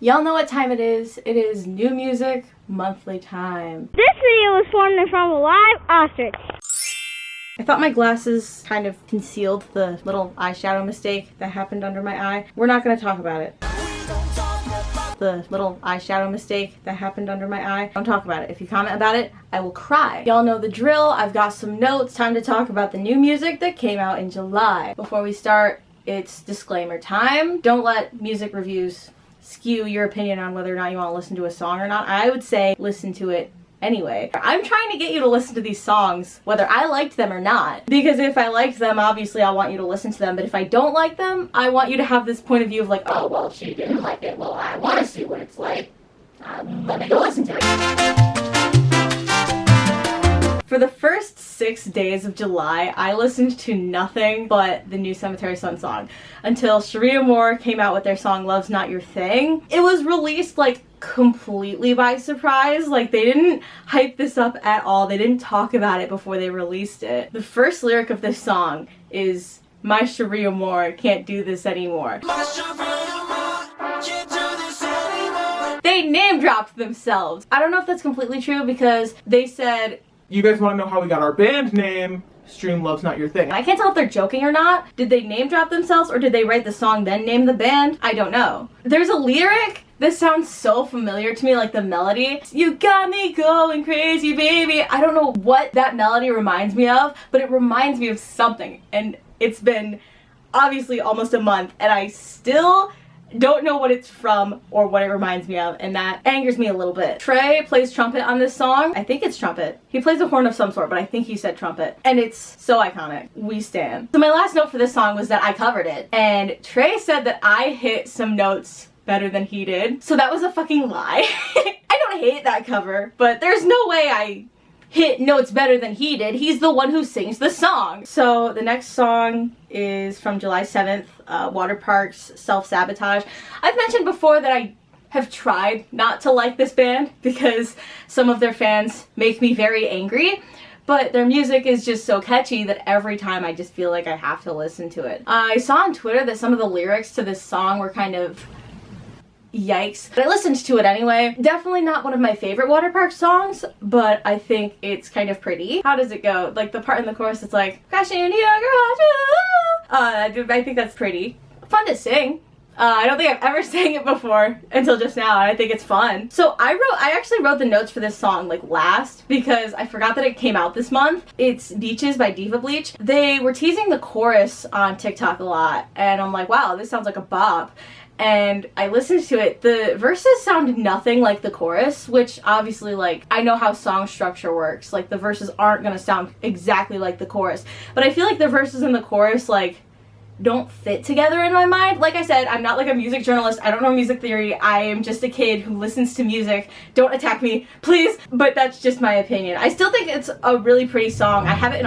Y'all know what time it is. It is New Music Monthly time. This video was formed in front of a live ostrich. I thought my glasses kind of concealed the little eyeshadow mistake that happened under my eye. We're not going to talk about it. The little eyeshadow mistake that happened under my eye. Don't talk about it. If you comment about it, I will cry. Y'all know the drill. I've got some notes. Time to talk about the new music that came out in July. Before we start, it's disclaimer time. Don't let music reviews skew your opinion on whether or not you want to listen to a song or not. I would say listen to it anyway. I'm trying to get you to listen to these songs whether I liked them or not, because if I liked them, obviously I want you to listen to them, but if I don't like them, I want you to have this point of view of like, oh well, she didn't like it, well I want to see what it's like, let me go listen to it. For the first 6 days of July, I listened to nothing but the new Cemetery Sun song until Cherie Amour came out with their song Love's Not Your Thing. It was released like completely by surprise. Like, they didn't hype this up at all. They didn't talk about it before they released it. The first lyric of this song is, "My Cherie Amour can't do this anymore." They name dropped themselves. I don't know if that's completely true because they said, "You guys want to know how we got our band name? Stream Love's Not Your Thing." I can't tell if they're joking or not. Did they name drop themselves or did they write the song then name the band? I don't know. There's a lyric. This sounds so familiar to me, like the melody. "You got me going crazy, baby." I don't know what that melody reminds me of, but it reminds me of something. And it's been obviously almost a month and I still don't know what it's from or what it reminds me of, and that angers me a little bit. Trey plays trumpet on this song. I think it's trumpet. He plays a horn of some sort, but I think he said trumpet. And it's so iconic. We stan. So my last note for this song was that I covered it. And Trey said that I hit some notes better than he did. So that was a fucking lie. I don't hate that cover, but there's no way I hit notes better than he did. He's the one who sings the song. So the next song is from July 7th, Waterparks, Sabotage. I've mentioned before that I have tried not to like this band because some of their fans make me very angry, but their music is just so catchy that every time I just feel like I have to listen to it. I saw on Twitter that some of the lyrics to this song were kind of yikes. But I listened to it anyway. Definitely not one of my favorite Waterparks songs, but I think it's kind of pretty. How does it go? Like the part in the chorus, it's like, crashing into your garage. I think that's pretty. Fun to sing. I don't think I've ever sang it before until just now, and I think it's fun. So I actually wrote the notes for this song like last because I forgot that it came out this month. It's Beaches by Diva Bleach. They were teasing the chorus on TikTok a lot, and I'm like, wow, this sounds like a bop. And I listened to it. The verses sound nothing like the chorus, which obviously, like, I know how song structure works. Like, the verses aren't gonna sound exactly like the chorus. But I feel like the verses and the chorus, like, don't fit together in my mind. Like I said, I'm not like a music journalist. I don't know music theory. I am just a kid who listens to music. Don't attack me, please. But that's just my opinion. I still think it's a really pretty song. I have it in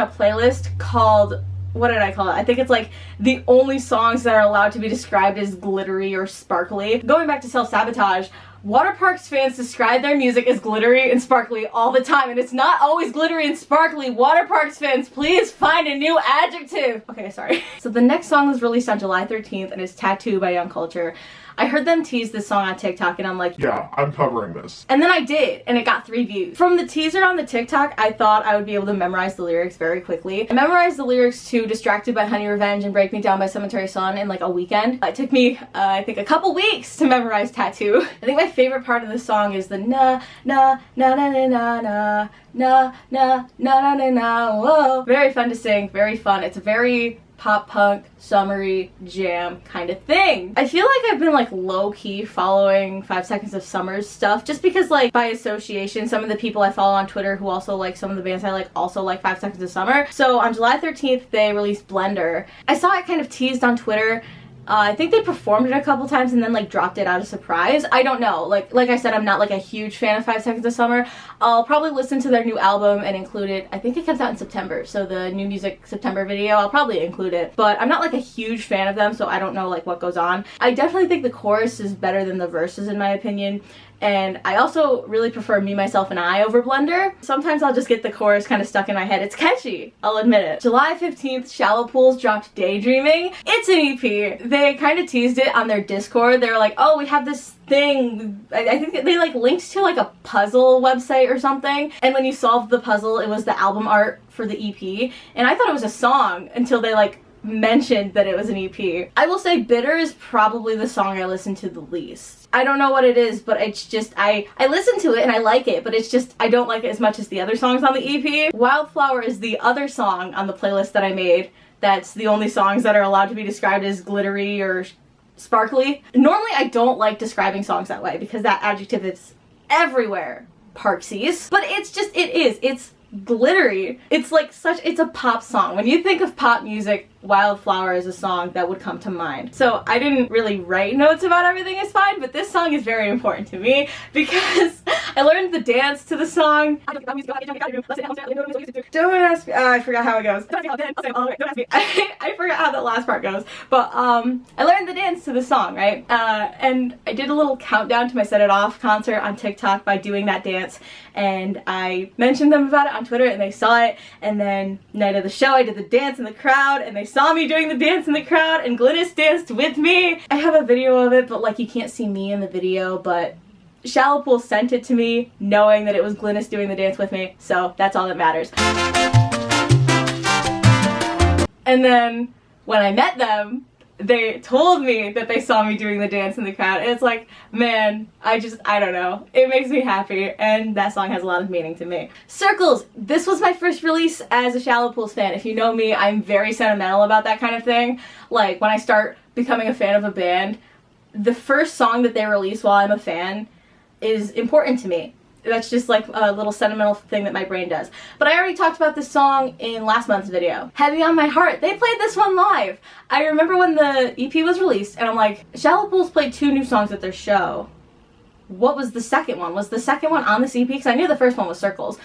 a playlist called, what did I call it? I think it's like the only songs that are allowed to be described as glittery or sparkly. Going back to Sabotage, Waterparks fans describe their music as glittery and sparkly all the time, and it's not always glittery and sparkly. Waterparks fans, please find a new adjective. Okay, sorry. So the next song was released on July 13th and is Tattoo by Young Culture. I heard them tease this song on TikTok and I'm like, yeah, I'm covering this. And then I did, and it got 3 views. From the teaser on the TikTok, I thought I would be able to memorize the lyrics very quickly. I memorized the lyrics to Distracted by Honey Revenge and Break Me Down by Cemetery Sun in like a weekend. It took me, I think, a couple weeks to memorize Tattoo. I think my favorite part of the song is the na na na na na na na na na na na na. Whoa. Very fun to sing, very fun. It's a very pop punk, summery jam kind of thing. I feel like I've been like low-key following 5 Seconds of Summer's stuff just because, like, by association, some of the people I follow on Twitter who also like some of the bands I like also like 5 Seconds of Summer. So on July 13th they released Blender. I saw it kind of teased on Twitter. I think they performed it a couple times and then like dropped it out of surprise. I don't know. Like I said, I'm not like a huge fan of 5 Seconds of Summer. I'll probably listen to their new album and include it. I think it comes out in September, so the new music September video, I'll probably include it. But I'm not like a huge fan of them, so I don't know like what goes on. I definitely think the chorus is better than the verses in my opinion. And I also really prefer Me, Myself, and I over Blender. Sometimes I'll just get the chorus kind of stuck in my head. It's catchy, I'll admit it. July 15th, Shallow Pools dropped Daydreaming. It's an EP. they kind of teased it on their Discord. They were like, oh, we have this thing. I think they like linked to like a puzzle website or something. And when you solved the puzzle, it was the album art for the EP. And I thought it was a song until they like mentioned that it was an EP. I will say Bitter is probably the song I listen to the least. I don't know what it is, but it's just, I listen to it and I like it, but it's just, I don't like it as much as the other songs on the EP. Wildflower is the other song on the playlist that I made. That's the only songs that are allowed to be described as glittery or sparkly. Normally I don't like describing songs that way because that adjective is everywhere, Parksies. But it's just, it's glittery. It's like it's a pop song. When you think of pop music, Wildflower is a song that would come to mind. So I didn't really write notes about Everything Is Fine, but this song is very important to me because I learned the dance to the song. Don't ask me. I forgot how it goes. I forgot how the last part goes. But I learned the dance to the song, right? And I did a little countdown to my Set It Off concert on TikTok by doing that dance. And I mentioned them about it on Twitter and they saw it. And then night of the show, I did the dance in the crowd and they saw me doing the dance in the crowd and Glynis danced with me. I have a video of it, but like you can't see me in the video, but Shallow Pool sent it to me knowing that it was Glynis doing the dance with me, so that's all that matters. And then when I met them, they told me that they saw me doing the dance in the crowd, and it's like, man, I don't know. It makes me happy, and that song has a lot of meaning to me. Circles, this was my first release as a Shallow Pools fan. If you know me, I'm very sentimental about that kind of thing. Like, when I start becoming a fan of a band, the first song that they release while I'm a fan is important to me. That's just like a little sentimental thing that my brain does. But I already talked about this song in last month's video. Heavy on My Heart. They played this one live. I remember when the EP was released and I'm like, Shallow Pools played 2 new songs at their show. What was the second one? Was the second one on this EP? Because I knew the first one was Circles.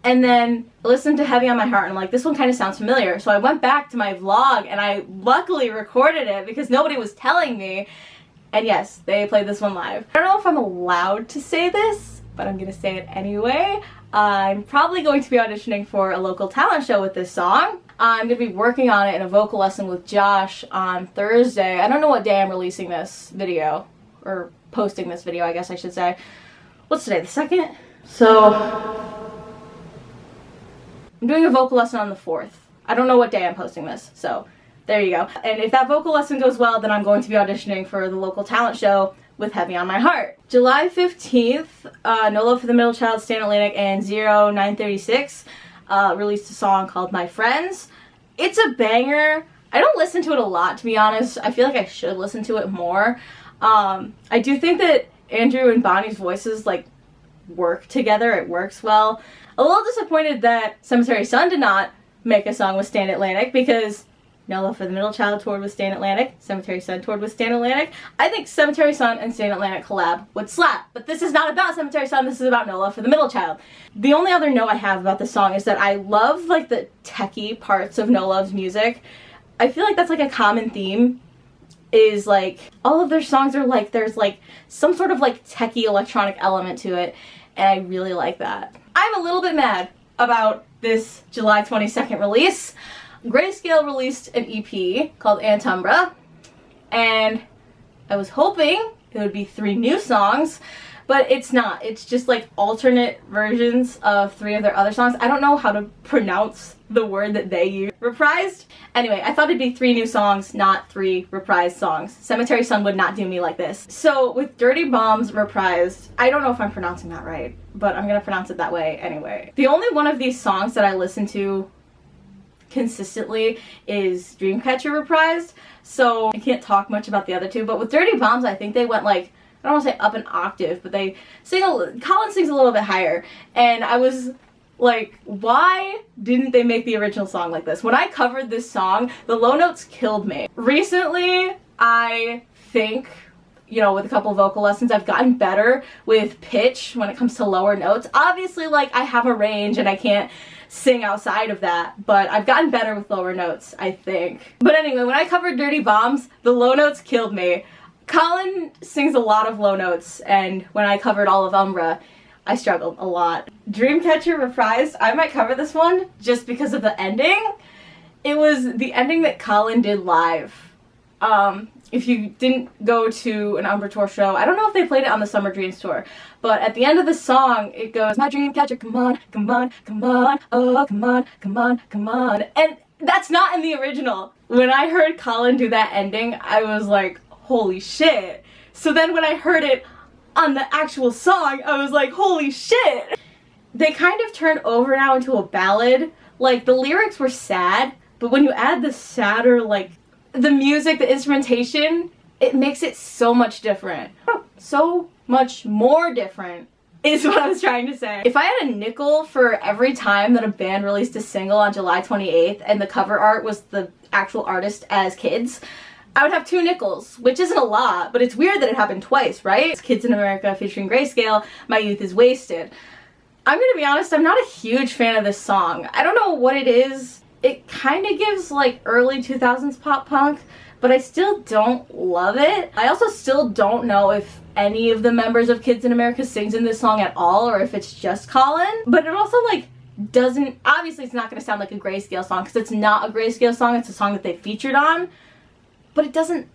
And then I listened to Heavy on My Heart and I'm like, this one kind of sounds familiar. So I went back to my vlog and I luckily recorded it because nobody was telling me. And yes, they played this one live. I don't know if I'm allowed to say this, but I'm gonna say it anyway. I'm probably going to be auditioning for a local talent show with this song. I'm gonna be working on it in a vocal lesson with Josh on Thursday. I don't know what day I'm releasing this video, or posting this video, I guess I should say. What's today, the 2nd? So, I'm doing a vocal lesson on the 4th. I don't know what day I'm posting this, so there you go. And if that vocal lesson goes well, then I'm going to be auditioning for the local talent show with Heavy on My Heart. July 15th, No Love for the Middle Child, Stan Atlantic, and 0936 released a song called My Friends. It's a banger. I don't listen to it a lot, to be honest. I feel like I should listen to it more. I do think that Andrew and Bonnie's voices like work together. It works well. A little disappointed that Cemetery Sun did not make a song with Stan Atlantic because No Love for the Middle Child toured with Stan Atlantic, Cemetery Sun toured with Stan Atlantic. I think Cemetery Sun and Stan Atlantic collab would slap, but this is not about Cemetery Sun, this is about No Love for the Middle Child. The only other note I have about this song is that I love like the techie parts of No Love's music. I feel like that's like a common theme, is like all of their songs are like there's like some sort of like techie electronic element to it, and I really like that. I'm a little bit mad about this July 22nd release. Grayscale released an EP called Antumbra, and I was hoping it would be 3 new songs, but it's not. It's just like alternate versions of 3 of their other songs. I don't know how to pronounce the word that they use. Reprised? Anyway, I thought it'd be 3 new songs, not 3 reprised songs. Cemetery Sun would not do me like this. So with Dirty Bombs reprised, I don't know if I'm pronouncing that right, but I'm gonna pronounce it that way anyway. The only one of these songs that I listen to consistently is Dreamcatcher reprised, so I can't talk much about the other 2, but with Dirty Bombs I think they went like, I don't want to say up an octave, but they sing Colin sings a little bit higher, and I was like, why didn't they make the original song like this? When I covered this song, the low notes killed me. Recently, I think, you know, with a couple vocal lessons, I've gotten better with pitch when it comes to lower notes. Obviously, like, I have a range and I can't sing outside of that, but I've gotten better with lower notes, I think. But anyway, when I covered Dirty Bombs, the low notes killed me. Colin sings a lot of low notes, and when I covered all of Umbra, I struggled a lot. Dreamcatcher reprised, I might cover this one just because of the ending. It was the ending that Colin did live. if you didn't go to an Umbra tour show, I don't know if they played it on the Summer Dreams tour, but at the end of the song, it goes, my dream catcher, come on, come on, come on, oh, come on, come on, come on. And that's not in the original. When I heard Colin do that ending, I was like, holy shit. So then when I heard it on the actual song, I was like, holy shit. They kind of turned over now into a ballad. Like, the lyrics were sad, but when you add the sadder, like, the music, the instrumentation, it makes it so much different. So much more different is what I was trying to say. If I had a nickel for every time that a band released a single on July 28th and the cover art was the actual artist as kids, I would have 2 nickels, which isn't a lot, but it's weird that it happened twice, right? It's Kids in America featuring Grayscale, My Youth is Wasted. I'm gonna be honest, I'm not a huge fan of this song. I don't know what it is. It kind of gives like early 2000s pop punk, but I still don't love it. I also still don't know if any of the members of Kids in America sings in this song at all, or if it's just Colin. But it also like doesn't, obviously it's not gonna sound like a Grayscale song, because it's not a Grayscale song, it's a song that they featured on. But it doesn't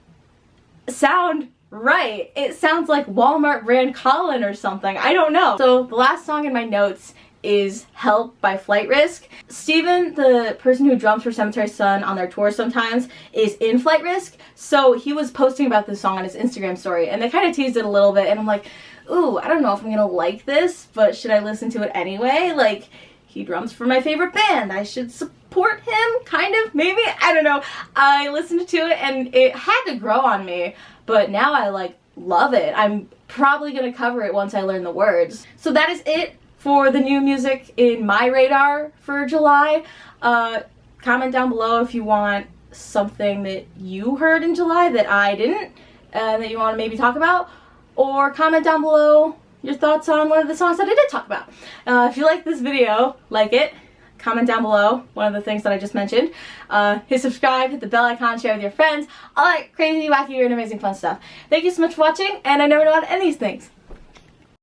sound right. It sounds like Walmart brand Colin or something. I don't know. So the last song in my notes is Help by Flight Risk. Steven, the person who drums for Cemetery Sun on their tour sometimes, is in Flight Risk. So he was posting about this song on his Instagram story, and they kind of teased it a little bit, and I'm like, ooh, I don't know if I'm gonna like this, but should I listen to it anyway? Like, he drums for my favorite band. I should support him, kind of, maybe? I don't know. I listened to it and it had to grow on me, but now I like love it. I'm probably gonna cover it once I learn the words. So that is it for the new music in my radar for July. Comment down below if you want something that you heard in July that I didn't, that you want to maybe talk about, or comment down below your thoughts on one of the songs that I did talk about. If you like this video, like it, comment down below one of the things that I just mentioned. Hit subscribe, hit the bell icon, share with your friends, all that crazy, wacky, weird, amazing, fun stuff. Thank you so much for watching, and I never know how to end these things.